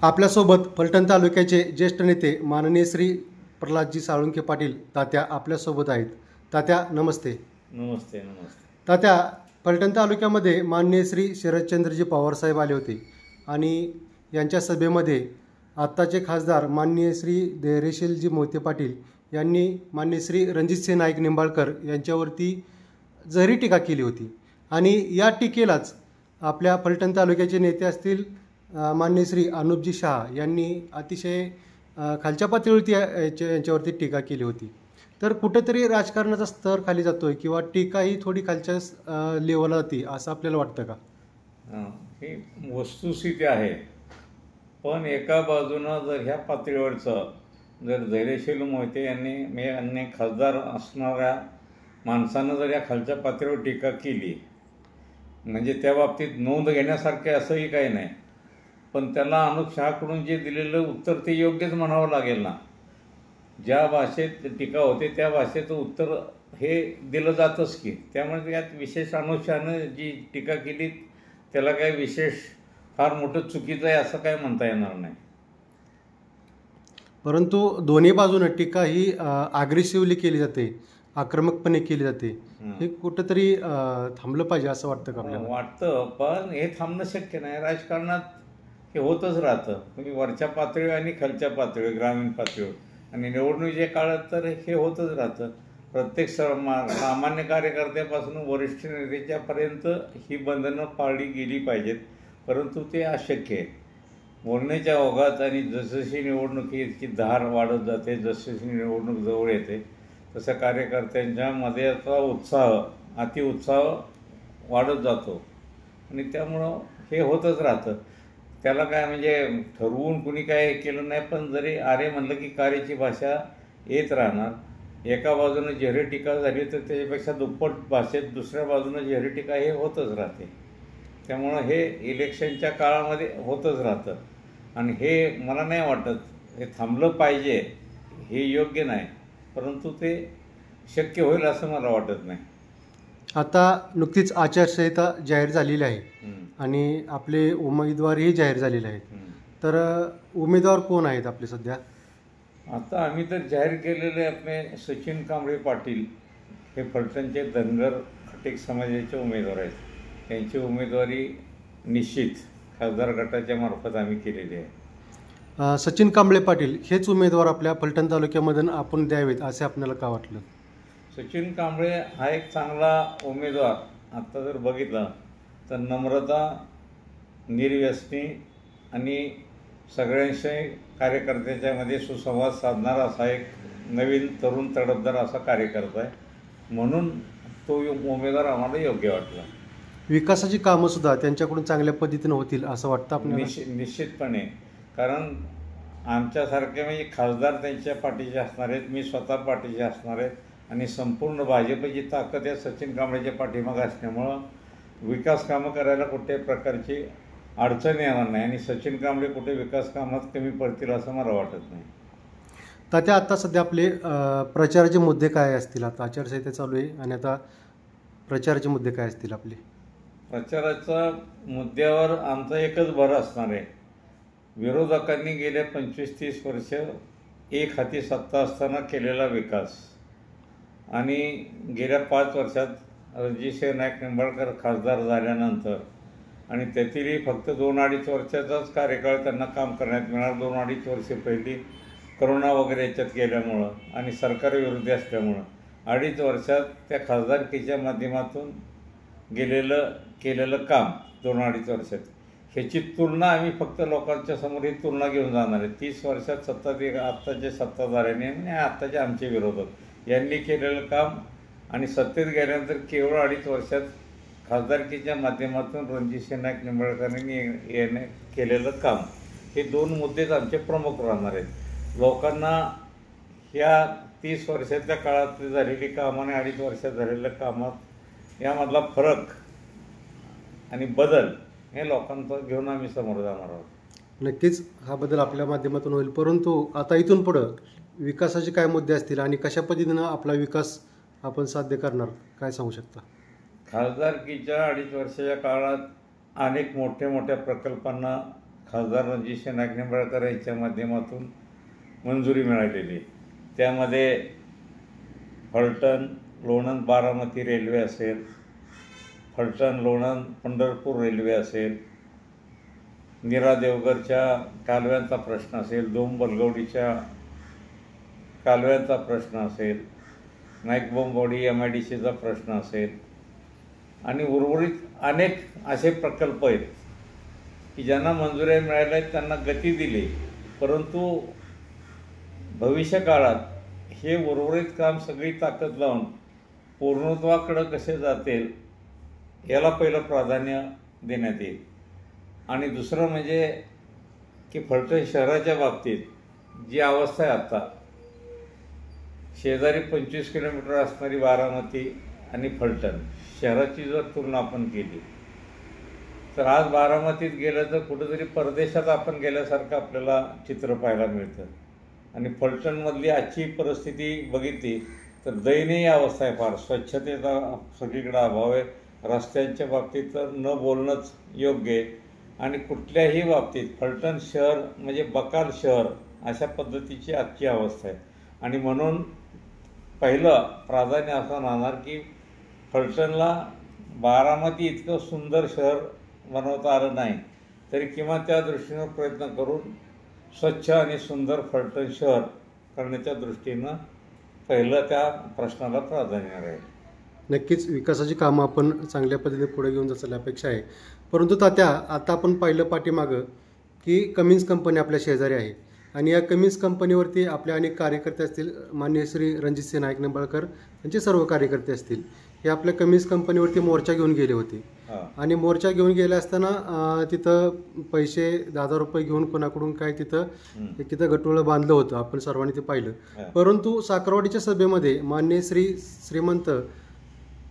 आपल्यासोबत फलटण तालुक्याचे ज्येष्ठ नेते माननीय श्री प्रल्हादजी साळुंखे पाटील तात्या आपल्यासोबत आहेत. तात्या नमस्ते. नमस्ते. नमस्ते. तात्या, फलटण तालुक्यामध्ये माननीय श्री शरदचंद्रजी पवारसाहेब आले होते आणि यांच्या सभेमध्ये आत्ताचे खासदार माननीय श्री धैर्यशीलजी मोहिते पाटील यांनी माननीय श्री रणजितसिंह नाईक निंबाळकर यांच्यावरती जहरी टीका केली होती. आणि या टीकेलाच आपल्या फलटण तालुक्याचे नेते असतील माननीय श्री अनुपजी शहा यांनी अतिशय खालच्या पातळीवरती यांच्यावरती टीका केली होती. तर कुठेतरी राजकारणाचा स्तर खाली जातोय किंवा टीका ही थोडी खालच्या लेवलला जाते असं आपल्याला वाटतं का? ही वस्तुस्थिती आहे. पण एका बाजूनं जर ह्या पातळीवरचं जर धैर्यशील मोहिते यांनी अन्य खासदार असणाऱ्या माणसानं जर या खालच्या पातळीवर टीका केली म्हणजे त्या बाबतीत नोंद घेण्यासारखे असंही काही नाही. पण त्याला अनुप शहाकडून जे दिलेलं उत्तर ते योग्यच म्हणावं लागेल ना. ज्या भाषेत टीका होते त्या भाषेचं उत्तर हे दिलं जातंच की. त्यामुळे यात विशेष अनुप शहानं जी टीका केली त्याला काही विशेष फार मोठं चुकीचं आहे असं काय म्हणता येणार नाही. परंतु दोन्ही बाजूनं टीका ही अग्रेसिव्हली केली जाते, आक्रमकपणे केली जाते. हे कुठंतरी थांबलं पाहिजे असं वाटतं का आपल्याला? वाटतं, पण हे थांबणं शक्य नाही. राजकारणात हे होतच राहतं. म्हणजे वरच्या पातळीवर आणि खालच्या पातळीवर, ग्रामीण पातळीवर आणि निवडणुकीच्या काळात तर हे होतच राहतं. प्रत्येक सामान्य कार्यकर्त्यापासून वरिष्ठ नेत्यापर्यंत ही बंधनं पाळली गेली पाहिजेत. परंतु ते अशक्य आहे. बोलण्याच्या ओघात आणि जसजशी निवडणुकीची धार वाढत जाते, जसजशी निवडणूक जवळ येते तसं कार्यकर्त्यांच्या मध्ये उत्साह, अतिउत्साह वाढत जातो आणि त्यामुळं हे होतच राहतं. त्याला काय म्हणजे ठरवून कुणी काय केलं नाही. पण जरी आरे म्हणलं की कार्याची भाषा येत राहणार. एका बाजूनं जाहीर टीका झाली तर त्याच्यापेक्षा दुप्पट भाषेत दुसऱ्या बाजूनं जाहीर टीका हे होतच राहते. त्यामुळं हे इलेक्शनच्या काळामध्ये होतच राहतं आणि हे मला नाही वाटत हे थांबलं पाहिजे, हे योग्य नाही. परंतु ते शक्य होईल असं मला वाटत नाही. आता नुकतीच आचारसंहिता जाहीर झालेली आहे आणि आपले उमेदवारही जाहीर झालेले आहेत. तर उमेदवार कोण आहेत आपले सध्या? आता आम्ही तर जाहीर केलेले आपले सचिन कांबळे पाटील हे फलटणचे धनगर खटीक समाजाचे उमेदवार आहेत. त्यांची उमेदवारी निश्चित खासदार गटाच्या मार्फत आम्ही केलेली आहे. सचिन कांबळे पाटील हेच उमेदवार आपल्या फलटण तालुक्यामधून आपण द्यावेत असे आपल्याला का वाटलं? सचिन कांबळे हा एक चांगला उमेदवार. आत्ता जर बघितलं तर नम्रता, निर्व्यसनी आणि सगळ्यांशी कार्यकर्त्याच्यामध्ये सुसंवाद साधणारा असा एक नवीन तरुण तडफदार असा कार्यकर्ता आहे. म्हणून तो उमेदवार आम्हाला योग्य वाटला. विकासाची कामंसुद्धा त्यांच्याकडून चांगल्या पद्धतीनं होतील असं वाटतं आपल्याला? निश्चितपणे. कारण आमच्यासारखे म्हणजे खासदार त्यांच्या पाठीचे असणार आहेत, मी स्वतः पाठीचे असणार आहेत आणि संपूर्ण भाजपची ताकद या सचिन कांबळेच्या पाठीमागं असल्यामुळं विकास कामं करायला कुठल्याही प्रकारची अडचण येणार नाही आणि सचिन कांबळे कुठे विकास कामात कमी पडतील असं मला वाटत नाही. तात्या, आता सध्या आपले प्रचाराचे मुद्दे काय असतील? आता आचारसंहिता चालू आहे आणि आता प्रचाराचे मुद्दे काय असतील आपले? प्रचाराच्या मुद्द्यावर आमचा एकच भर असणार आहे. विरोधकांनी गेल्या 25-30 वर्ष एक हाती सत्ता असताना केलेला विकास आणि गेल्या 5 वर्षात रणजितसिंह नाईक निंबाळकर खासदार झाल्यानंतर आणि त्यातीलही फक्त 2-2.5 वर्षाचाच कार्यकाळ त्यांना काम करण्यात मिळणार. 2-2.5 वर्षे पहिली करोना वगैरे याच्यात गेल्यामुळं आणि सरकारविरोधी असल्यामुळं 2.5 वर्षात त्या खासदारकीच्या माध्यमातून केलेलं काम 2-2.5 वर्षात ह्याची तुलना आम्ही फक्त लोकांच्या समोर ही तुलना घेऊन जाणार आहे. 30 वर्षात आत्ताचे सत्ताधाऱ्यांनी आणि आत्ताचे आमचे विरोधक यांनी केलेलं काम आणि सत्तेत गेल्यानंतर केवळ 2.5 वर्षात खासदारकीच्या माध्यमातून रणजितसिंह नाईक निंबाळकरांनी याने केलेलं काम, हे 2 मुद्देच आमचे प्रमुख राहणार आहेत. लोकांना ह्या 30 वर्षाच्या काळात झालेली कामं आणि 2.5 वर्षात झालेल्या कामात यामधला फरक आणि बदल हे लोकांचं घेऊन आम्ही समोर जाणार आहोत. नक्कीच हा बदल आपल्या माध्यमातून होईल. परंतु आता इथून पुढं विकासाचे काय मुद्दे असतील आणि कशा पद्धतीनं आपला विकास आपण साध्य करणार, काय सांगू शकता? खासदारकीच्या 2.5 वर्षाच्या काळात अनेक मोठ्या प्रकल्पांना खासदार रणजित नाईक निंबाळकर यांच्या माध्यमातून मंजुरी मिळालेली. त्यामध्ये फलटण लोणंद बारामती रेल्वे असेल, फलटण लोणंद पंढरपूर रेल्वे असेल, नीरा देवगरच्या कालव्यांचा प्रश्न असेल, दोन बलगवडीच्या कालव्यांचा प्रश्न असेल, नाईकबोंबवाडी MIDCचा प्रश्न असेल आणि उर्वरित अनेक असे प्रकल्प आहेत की ज्यांना मंजुऱ्या मिळाल्या आहेत, त्यांना गती दिली. परंतु भविष्य काळात हे उर्वरित काम सगळी ताकद लावून पूर्णत्वाकडं कसे जातील याला पहिलं प्राधान्य देण्यात येईल. आणि दुसरं म्हणजे की फलटण शहराच्या बाबतीत जी अवस्था आहे आता, शेजारी 25 किलोमीटर असणारी बारामती आणि फलटण शहराची जर तुलना आपण केली तर आज बारामतीत गेलं तर कुठेतरी परदेशात आपण गेल्यासारखं आपल्याला चित्र पाहायला मिळतं. आणि फलटणमधली आजची परिस्थिती बघितली तर दयनीय अवस्था आहे. फार स्वच्छतेचा सगळीकडे अभाव आहे. रस्त्यांच्या बाबतीत तर न बोलणंच योग्य आहे. आणि कुठल्याही बाबतीत फलटण शहर म्हणजे बकाल शहर अशा पद्धतीची आजची अवस्था आहे. आणि म्हणून पहिलं प्राधान्य असं राहणार की फलटणला बारामती इतकं सुंदर शहर बनवता आलं नाही तरी किमान त्या दृष्टीनं प्रयत्न करून स्वच्छ आणि सुंदर फलटण शहर करण्याच्या दृष्टीनं पहिलं त्या प्रश्नाला प्राधान्य राहील. नक्कीच विकासाची कामं आपण चांगल्या पद्धतीने पुढे घेऊन जायची अपेक्षा आहे. परंतु तात्या, आता आपण पाहिलं पाठीमागं की कमिन्स कंपनी आपल्या शेजारी आहे आणि या कमिन्स कंपनीवरती आपले अनेक कार्यकर्ते असतील, माननीय श्री रणजितसिंह नाईक निंबाळकर यांचे सर्व कार्यकर्ते असतील, हे आपल्या कमिन्स कंपनीवरती मोर्चा घेऊन गेले होते. आणि मोर्चा घेऊन गेले असताना तिथं पैसे 10,000 रुपये घेऊन कोणाकडून काय तिथं गटोळं बांधलं होतं, आपण सर्वांनी ते पाहिलं. परंतु साखरवाडीच्या सभेमध्ये माननीय श्रीमंत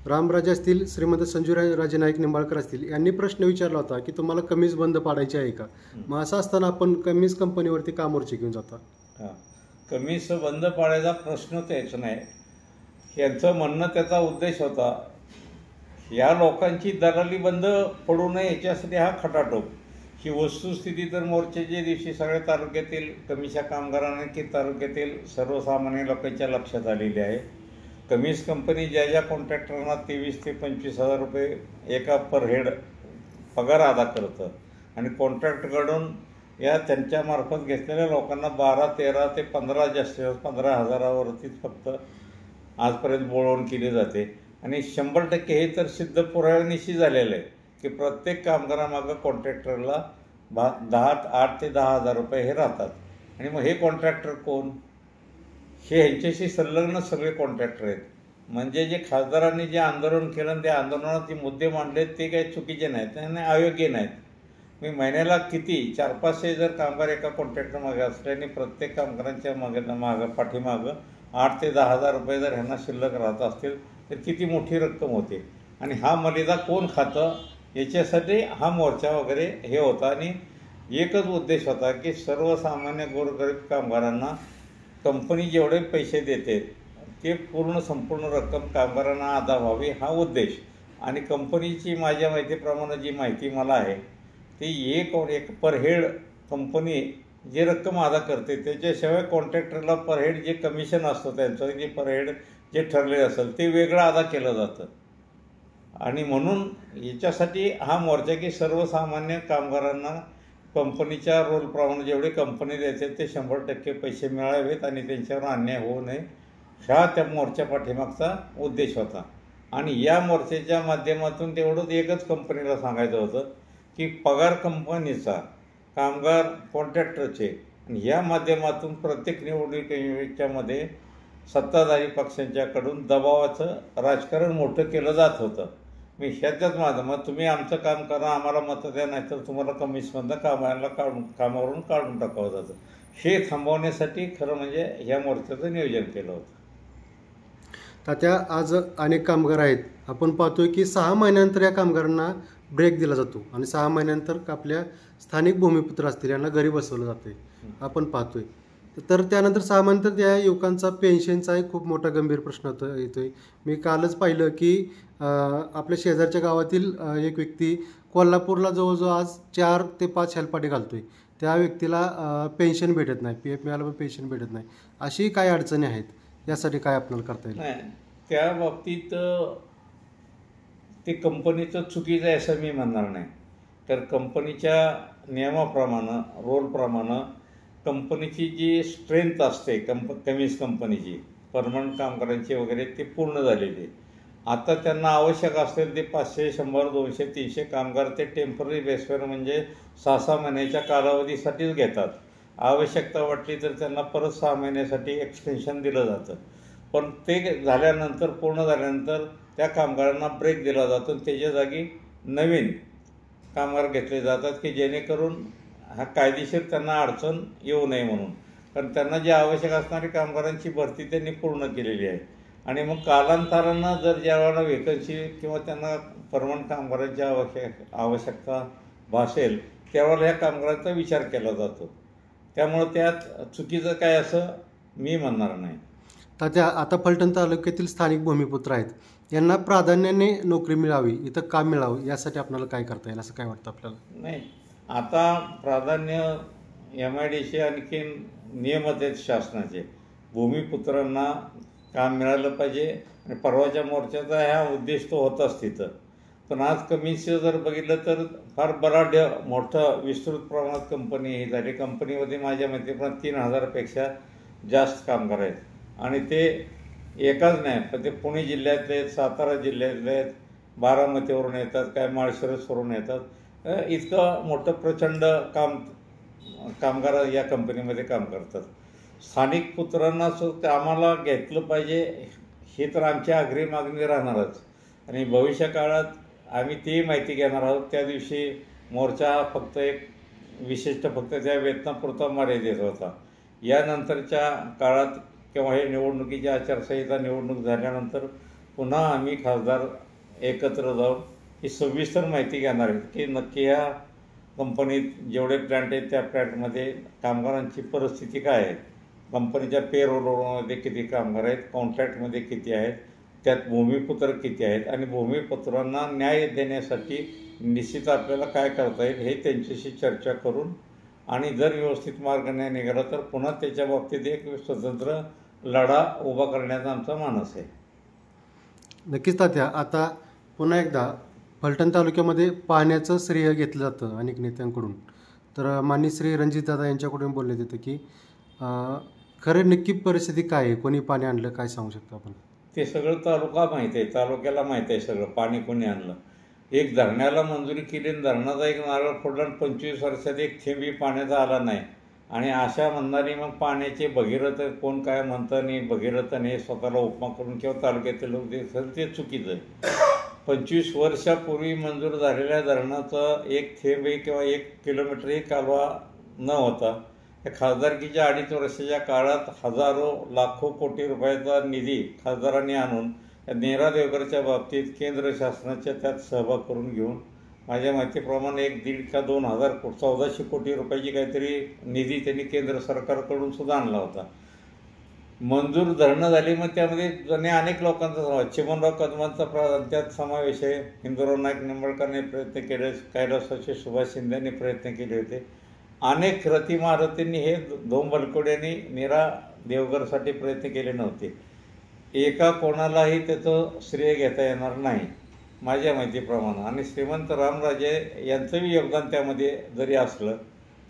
रामराजे असतील, श्रीमंत संजूराजे नाईक निंबाळकर असतील, यांनी प्रश्न विचारला होता की तुम्हाला कमीज बंद पाडायची आहे का. मग असं असताना आपण कमीज कंपनीवरती का मोर्चे घेऊन जाता? कमीज बंद पाडायचा प्रश्नच यायचा नाही. यांचं म्हणणं, त्याचा उद्देश होता या लोकांची दलाली बंद पडू नये याच्यासाठी हा खटाटोप. ही वस्तुस्थिती तर मोर्चाच्या दिवशी सगळ्या तालुक्यातील कमीच्या कामगारांना की तालुक्यातील सर्वसामान्य लोकांच्या लक्षात आलेली आहे. कमीज कंपनी ज्या कॉन्ट्रॅक्टरांना 23,000 ते 25,000 रुपये एका पर हेड पगार अदा करतं आणि कॉन्ट्रॅक्टकडून या त्यांच्यामार्फत घेतलेल्या लोकांना 12, 13 ते 15 जास्तीत 15,000वरतीच फक्त आजपर्यंत बोलवण केली जाते. आणि 100% हे तर सिद्ध पुराव्यानिशी झालेलं आहे की प्रत्येक कामगारामागं कॉन्ट्रॅक्टरला 8 ते 10,000 रुपये हे राहतात. आणि मग हे कॉन्ट्रॅक्टर कोण? हे ह्यांच्याशी संलग्न सगळे कॉन्ट्रॅक्टर आहेत. म्हणजे जे खासदारांनी जे आंदोलन केलं आणि त्या आंदोलनात जे मुद्दे मांडले ते काही चुकीचे नाहीत आणि अयोग्य नाहीत. मी महिन्याला किती 400-500 जर कामगार एका कॉन्ट्रॅक्टर मागे असल्याने प्रत्येक कामगारांच्या पाठीमागं 8 ते 10,000 रुपये जर ह्यांना शिल्लक राहत असतील तर किती मोठी रक्कम होते. आणि हा मर्यादा कोण खातं याच्यासाठी हा मोर्चा वगैरे हे होता. आणि एकच उद्देश होता की सर्वसामान्य गोरगरीब कामगारांना कंपनी जेवढे पैसे देते ते संपूर्ण रक्कम कामगारांना अदा व्हावी हा उद्देश. आणि कंपनीची माझ्या माहितीप्रमाणे जी माहिती मला आहे ती एक पर हेड कंपनी जी रक्कम अदा करते त्याच्याशिवाय कॉन्ट्रॅक्टरला पर हेड जे कमिशन असतं त्यांचं जे पर हेड जे ठरलेलं असेल ते वेगळं अदा केलं जातं. आणि म्हणून याच्यासाठी हा मोर्चा की सर्वसामान्य कामगारांना कंपनीच्या रोलप्रमाणे जेवढे कंपनी देते ते 100% पैसे मिळावेत आणि त्यांच्यावर अन्याय होऊ नये हा त्या मोर्चा पाठीमागचा उद्देश होता. आणि या मोर्चाच्या माध्यमातून तेवढंच एकच कंपनीला सांगायचं होतं की पगार कंपनीचा, कामगार कॉन्ट्रॅक्टरचे, आणि या माध्यमातून प्रत्येक निवडणुकीच्यामध्ये सत्ताधारी पक्षांच्याकडून दबावाचं राजकारण मोठं केलं जात होतं. मी ह्याच्याच माध्यमात तुम्ही आमचं काम करा, आम्हाला मतं द्या, नाहीतर तुम्हाला कमिशनमधनं कामावरून काढून टाकावं जातं. हे थांबवण्यासाठी खरं म्हणजे ह्या मोर्चाचं नियोजन केलं होतं. तात्या, आज अनेक कामगार आहेत, आपण पाहतोय की 6 महिन्यानंतर या कामगारांना ब्रेक दिला जातो आणि 6 महिन्यानंतर आपल्या स्थानिक भूमिपुत्र असतील यांना घरी बसवलं जाते आपण पाहतोय. तर त्यानंतर सामान्यतः त्या युवकांचा पेन्शनचा एक खूप मोठा गंभीर प्रश्न येतोय. मी कालच पाहिलं की आपल्या शेजारच्या गावातील एक व्यक्ती कोल्हापूरला जवळजवळ आज 4 ते 5 हेलपाटे घालतोय. त्या व्यक्तीला पेन्शन भेटत नाही, पी एफ मिळालं पण पेन्शन भेटत नाही. अशी काय अडचणी आहेत, यासाठी काय आपल्याला करता येईल? नाही, त्या बाबतीत ते कंपनीचं चुकीचं आहे असं मी म्हणणार नाही. तर कंपनीच्या नियमाप्रमाणे, रोलप्रमाणे कंपनीची जी स्ट्रेंथ असते कमीज कंपनीची परमनंट कामगारांची वगैरे ती पूर्ण झालेली आहे. आता त्यांना आवश्यक असेल ते 500, 100, 200, 300 कामगार ते टेम्पररी बेसवर म्हणजे 6-6 महिन्याच्या कालावधीसाठीच घेतात. आवश्यकता वाटली तर त्यांना परत 6 महिन्यासाठी एक्सटेन्शन दिलं जातं. पण ते झाल्यानंतर, पूर्ण झाल्यानंतर त्या कामगारांना ब्रेक दिला जातो आणि त्याच्या जागी नवीन कामगार घेतले जातात की जेणेकरून हा कायदेशीर त्यांना अडचण येऊ नये म्हणून. कारण त्यांना जी आवश्यक असणारी कामगारांची भरती त्यांनी पूर्ण केलेली आहे. आणि मग कालांतरानं जर ज्यावेळेला वेकन्सी किंवा त्यांना परमनंट कामगारांची आवश्यकता भासेल त्यावेळेला ह्या कामगारांचा विचार केला जातो. त्यामुळं त्यात चुकीचं काय असं मी म्हणणार नाही. तात्या, आता फलटण तालुक्यातील स्थानिक भूमिपुत्र आहेत, यांना प्राधान्याने नोकरी मिळावी, इथं काम मिळावं, यासाठी आपल्याला काय करता येईल असं काय वाटतं आपल्याला? नाही, आता प्राधान्य MIDC आणखीन नियमच आहेत शासनाचे. भूमिपुत्रांना काम मिळालं पाहिजे आणि परवाच्या मोर्चाचा ह्या उद्देश तो होताच तिथं. पण आज कमीचं जर बघितलं तर फार बराढ्य मोठं विस्तृत प्रमाणात कंपनी ही झाली. कंपनीमध्ये माझ्या माहितीप्रमाणे 3000पेक्षा जास्त कामगार आहेत. आणि ते एकाच नाही, पण ते पुणे जिल्ह्यातले आहेत, सातारा जिल्ह्यातले आहेत, बारामतीवरून येतात, काय माळशिरसवरून येतात. इतकं मोठं प्रचंड कामगार या कंपनीमध्ये काम करतात. स्थानिक पुत्रांना आम्हाला घेतलं पाहिजे ही तर आमची आग्रही मागणी राहणारच. आणि भविष्य काळात आम्ही ती माहिती घेणार आहोत. त्या दिवशी मोर्चा फक्त एक विशिष्ट फक्त त्या वेतनापुरता मर्यादित होता. यानंतरच्या काळात किंवा हे निवडणुकीची आचारसंहिता निवडणूक झाल्यानंतर पुन्हा आम्ही खासदार एकत्र जाऊन ही सविस्तर माहिती घेणार आहेत की नक्की ह्या कंपनीत जेवढे प्लॅन्ट आहेत त्या प्लॅन्टमध्ये कामगारांची परिस्थिती काय आहे, कंपनीच्या पेरोलमध्ये किती कामगार आहेत, कॉन्ट्रॅक्टमध्ये किती आहेत, त्यात भूमिपुत्र किती आहेत आणि भूमिपुत्रांना न्याय देण्यासाठी निश्चित आपल्याला काय करता येईल हे त्यांच्याशी चर्चा करून आणि जर व्यवस्थित मार्ग नाही निघाला तर पुन्हा त्याच्या बाबतीत एक स्वतंत्र लढा उभा करण्याचा आमचा मानस आहे. नक्कीच तात्या, आता पुन्हा एकदा फलटण तालुक्यामध्ये पाण्याचं श्रेय घेतलं जातं अनेक नेत्यांकडून. तर माननीय श्री रणजितदादा यांच्याकडून बोलण्यात येतं की खरं नक्की परिस्थिती काय आहे, कोणी पाणी आणलं, काय सांगू शकतो आपण? ते सगळं तालुका माहीत आहे, तालुक्याला माहीत आहे सगळं पाणी कोणी आणलं. एक धरणाला मंजुरी केली आणि धरणाचा एक नारळ फोडला आणि 25 वर्षात एक थेंबी पाण्याचा आला नाही. आणि अशा म्हणणारी मग पाण्याचे भगीरथ कोण काय म्हणतं नाही, भगीरथ नाही स्वतःला उपमा करून किंवा तालुक्यातील लोक ते चुकीचं आहे. 25 वर्षापूर्वी मंजूर झालेल्या धरणाचं एक थेंबही किंवा 1 किलोमीटरही कालवा न होता या खासदारकीच्या 2.5 वर्षाच्या काळात हजारो लाखो कोटी रुपयाचा निधी खासदारांनी आणून या नेरा देवगरच्या बाबतीत केंद्र शासनाच्या त्यात सहभाग करून घेऊन माझ्या माहितीप्रमाणे 1-1.5 का 2,000 1400 कोटी रुपयाची काहीतरी निधी त्यांनी केंद्र सरकारकडून सुद्धा आणला होता. मंजूर धरणं झाली, मग त्यामध्ये अनेक लोकांचा समावेश, चिमणराव कदमांचा त्यात समावेश आहे, हिंदूराव नाईक निंबाळकरने प्रयत्न केले, कैलासवासी सुभाष शिंदेने प्रयत्न केले होते, अनेक रती महारथींनी हे धोम बलकोड्यांनी नीरा देवगरसाठी प्रयत्न केले नव्हते. एका कोणालाही त्याचं श्रेय घेता येणार नाही माझ्या माहितीप्रमाणे. आणि श्रीमंत रामराजे यांचंही योगदान त्यामध्ये जरी असलं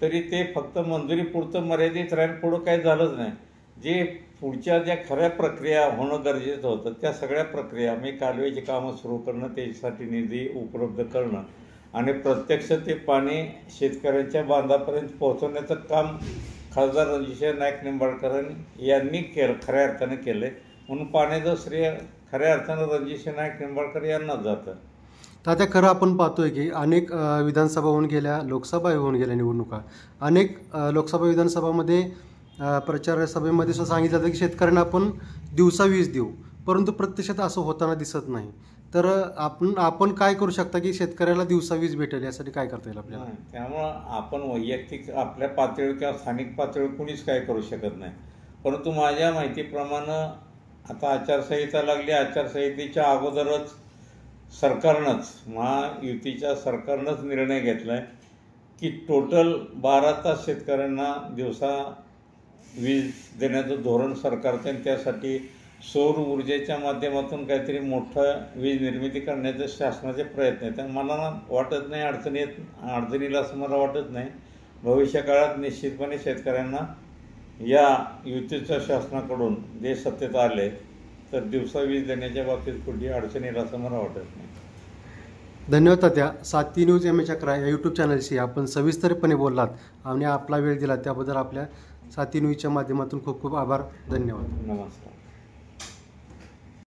तरी ते फक्त मंजुरीपुरतं मर्यादित राहील, पुढं काही झालंच नाही. जे पुढच्या ज्या खऱ्या प्रक्रिया होणं गरजेचं होतं त्या सगळ्या प्रक्रिया, मी कालव्याची कामं सुरू करणं, त्याच्यासाठी निधी उपलब्ध करणं आणि प्रत्यक्ष ते पाणी शेतकऱ्यांच्या बांधापर्यंत पोहोचवण्याचं काम खासदार रणजितसिंह नाईक निंबाळकर यांनी खऱ्या अर्थानं केलं आहे. म्हणून पाण्याचं श्रेय खऱ्या अर्थानं रणजितसिंह नाईक निंबाळकर यांनाच जातं. तात्या, खरं आपण पाहतोय की अनेक विधानसभा होऊन गेल्या, लोकसभा होऊन गेल्या निवडणुका, अनेक लोकसभा विधानसभामध्ये प्रचार सभेमध्ये सुद्धा सांगितलं जातं की शेतकऱ्यांना आपण दिवसा वीज देऊ, परंतु प्रत्यक्षात असं होताना दिसत नाही. तर आपण काय करू शकता की शेतकऱ्याला दिवसा वीज भेटेल यासाठी काय करता येईल आपल्याला? नाही, त्यामुळं आपण वैयक्तिक आपल्या पातळीवर किंवा स्थानिक पातळीवर कुणीच काय करू शकत नाही. परंतु माझ्या माहितीप्रमाणे आता आचारसंहिता लागली, आचारसंहितेच्या अगोदरच सरकारनंच, महायुतीच्या सरकारनंच निर्णय घेतला आहे की टोटल 12 तास शेतकऱ्यांना दिवसा वीज देण्याचं धोरण सरकारचं, आणि त्यासाठी सौर ऊर्जेच्या माध्यमातून काहीतरी मोठं वीज निर्मिती करण्याचे शासनाचे प्रयत्न आहेत. आणि मला वाटत नाही अडचणीला असं मला वाटत नाही. भविष्य काळात निश्चितपणे शेतकऱ्यांना या युतीच्या शासनाकडून जे सत्तेत आले तर दिवसा वीज देण्याच्या बाबतीत कुठली अडचणीला असं मला वाटत नाही. धन्यवाद तात्या. 7ती न्यूज MH11 या यूट्यूब चॅनलशी आपण सविस्तरपणे बोललात आणि आपला वेळ दिला त्याबद्दल आपल्या 7ती न्यूजच्या माध्यमातून खूप खूप आभार. धन्यवाद. नमस्कार.